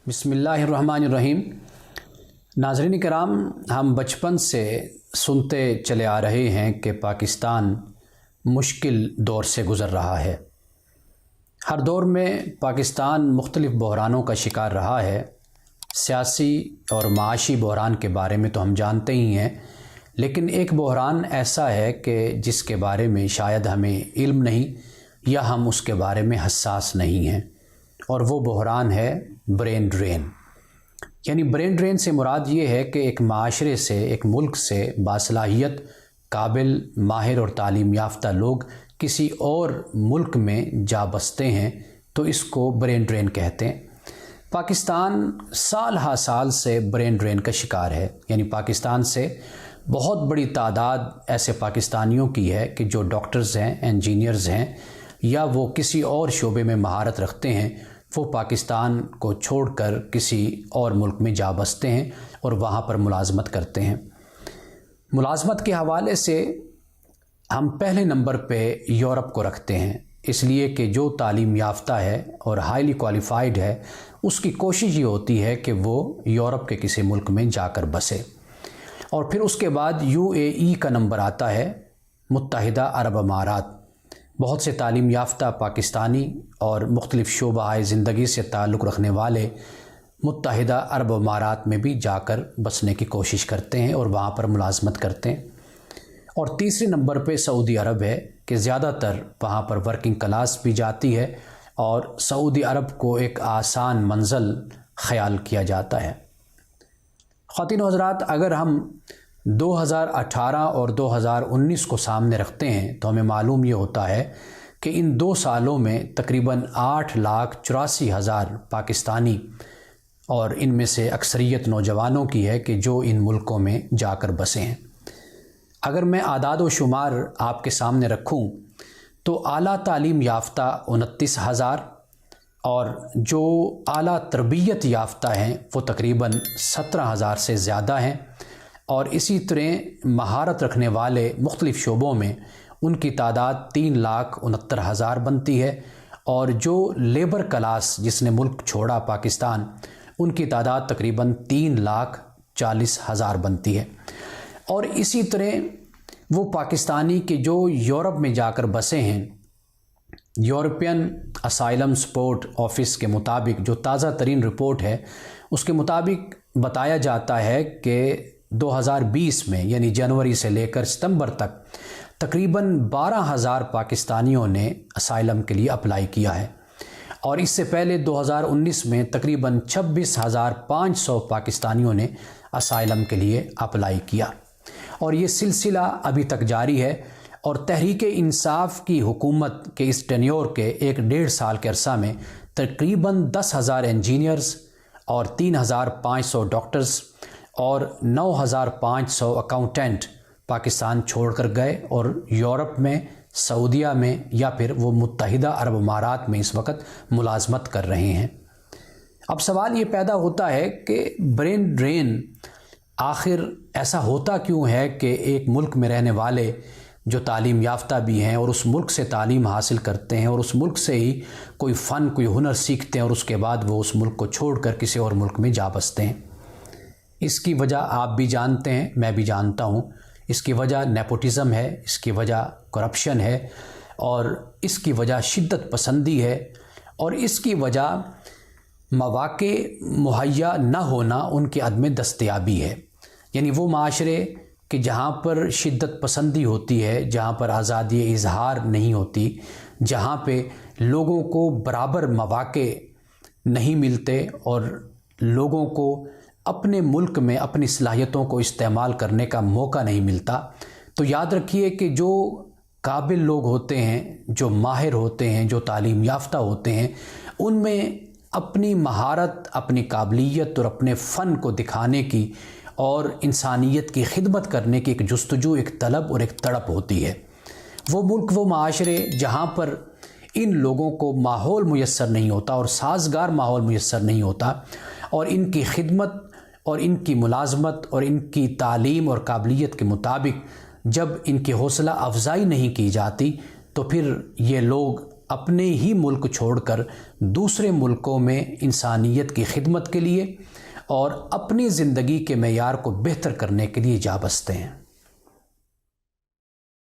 بسم اللہ الرحمن الرحیم۔ ناظرین کرام، ہم بچپن سے سنتے چلے آ رہے ہیں کہ پاکستان مشکل دور سے گزر رہا ہے۔ ہر دور میں پاکستان مختلف بحرانوں کا شکار رہا ہے۔ سیاسی اور معاشی بحران کے بارے میں تو ہم جانتے ہی ہیں، لیکن ایک بحران ایسا ہے کہ جس کے بارے میں شاید ہمیں علم نہیں یا ہم اس کے بارے میں حساس نہیں ہیں، اور وہ بحران ہے برین ڈرین۔ یعنی برین ڈرین سے مراد یہ ہے کہ ایک معاشرے سے، ایک ملک سے باصلاحیت، قابل، ماہر اور تعلیم یافتہ لوگ کسی اور ملک میں جا بستے ہیں تو اس کو برین ڈرین کہتے ہیں۔ پاکستان سال ہا سال سے برین ڈرین کا شکار ہے۔ یعنی پاکستان سے بہت بڑی تعداد ایسے پاکستانیوں کی ہے کہ جو ڈاکٹرز ہیں، انجینئرز ہیں، یا وہ کسی اور شعبے میں مہارت رکھتے ہیں، وہ پاکستان کو چھوڑ کر کسی اور ملک میں جا بستے ہیں اور وہاں پر ملازمت کرتے ہیں۔ ملازمت کے حوالے سے ہم پہلے نمبر پہ یورپ کو رکھتے ہیں، اس لیے کہ جو تعلیم یافتہ ہے اور ہائیلی کوالیفائڈ ہے، اس کی کوشش یہ ہوتی ہے کہ وہ یورپ کے کسی ملک میں جا کر بسے۔ اور پھر اس کے بعد UAE کا نمبر آتا ہے، متحدہ عرب امارات۔ بہت سے تعلیم یافتہ پاکستانی اور مختلف شعبہ زندگی سے تعلق رکھنے والے متحدہ عرب امارات میں بھی جا کر بسنے کی کوشش کرتے ہیں اور وہاں پر ملازمت کرتے ہیں۔ اور تیسرے نمبر پہ سعودی عرب ہے کہ زیادہ تر وہاں پر ورکنگ کلاس بھی جاتی ہے اور سعودی عرب کو ایک آسان منزل خیال کیا جاتا ہے۔ خواتین و حضرات، اگر ہم 2018 اور 2019 کو سامنے رکھتے ہیں تو ہمیں معلوم یہ ہوتا ہے کہ ان 2 سالوں میں تقریباً 8,84,000 پاکستانی، اور ان میں سے اکثریت نوجوانوں کی ہے کہ جو ان ملکوں میں جا کر بسے ہیں۔ اگر میں اعداد و شمار آپ کے سامنے رکھوں تو اعلیٰ تعلیم یافتہ 29,000 اور جو اعلیٰ تربیت یافتہ ہیں وہ تقریباً 17,000 سے زیادہ ہیں، اور اسی طرح مہارت رکھنے والے مختلف شعبوں میں ان کی تعداد 3,69,000 بنتی ہے، اور جو لیبر کلاس جس نے ملک چھوڑا پاکستان، ان کی تعداد تقریباً 3,40,000 بنتی ہے۔ اور اسی طرح وہ پاکستانی کے جو یورپ میں جا کر بسے ہیں، یورپین اسائلم سپورٹ آفس کے مطابق جو تازہ ترین رپورٹ ہے، اس کے مطابق بتایا جاتا ہے کہ 2020 میں یعنی جنوری سے لے کر ستمبر تک تقریباً 12,000 پاکستانیوں نے اسائلم کے لیے اپلائی کیا ہے، اور اس سے پہلے 2019 میں تقریباً 26,500 پاکستانیوں نے اسائلم کے لیے اپلائی کیا، اور یہ سلسلہ ابھی تک جاری ہے۔ اور تحریک انصاف کی حکومت کے اس ٹینیور کے 1.5 سال کے عرصہ میں تقریباً 10,000 انجینئرز اور 3,500 ڈاکٹرز اور 9,500 اکاؤنٹنٹ پاکستان چھوڑ کر گئے اور یورپ میں، سعودیہ میں یا پھر وہ متحدہ عرب امارات میں اس وقت ملازمت کر رہے ہیں۔ اب سوال یہ پیدا ہوتا ہے کہ برین ڈرین آخر ایسا ہوتا کیوں ہے کہ ایک ملک میں رہنے والے جو تعلیم یافتہ بھی ہیں اور اس ملک سے تعلیم حاصل کرتے ہیں اور اس ملک سے ہی کوئی فن، کوئی ہنر سیکھتے ہیں، اور اس کے بعد وہ اس ملک کو چھوڑ کر کسی اور ملک میں جا بستے ہیں؟ اس کی وجہ آپ بھی جانتے ہیں، میں بھی جانتا ہوں۔ اس کی وجہ نیپوٹزم ہے، اس کی وجہ کرپشن ہے، اور اس کی وجہ شدت پسندی ہے، اور اس کی وجہ مواقع مہیا نہ ہونا، ان کی عدم دستیابی ہے۔ یعنی وہ معاشرے کہ جہاں پر شدت پسندی ہوتی ہے، جہاں پر آزادی اظہار نہیں ہوتی، جہاں پہ لوگوں کو برابر مواقع نہیں ملتے اور لوگوں کو اپنے ملک میں اپنی صلاحیتوں کو استعمال کرنے کا موقع نہیں ملتا، تو یاد رکھیے کہ جو قابل لوگ ہوتے ہیں، جو ماہر ہوتے ہیں، جو تعلیم یافتہ ہوتے ہیں، ان میں اپنی مہارت، اپنی قابلیت اور اپنے فن کو دکھانے کی اور انسانیت کی خدمت کرنے کی ایک جستجو، ایک طلب اور ایک تڑپ ہوتی ہے۔ وہ ملک، وہ معاشرے جہاں پر ان لوگوں کو ماحول میسر نہیں ہوتا اور سازگار ماحول میسر نہیں ہوتا، اور ان کی خدمت اور ان کی ملازمت اور ان کی تعلیم اور قابلیت کے مطابق جب ان کی حوصلہ افزائی نہیں کی جاتی، تو پھر یہ لوگ اپنے ہی ملک چھوڑ کر دوسرے ملکوں میں انسانیت کی خدمت کے لیے اور اپنی زندگی کے معیار کو بہتر کرنے کے لیے جا بستے ہیں۔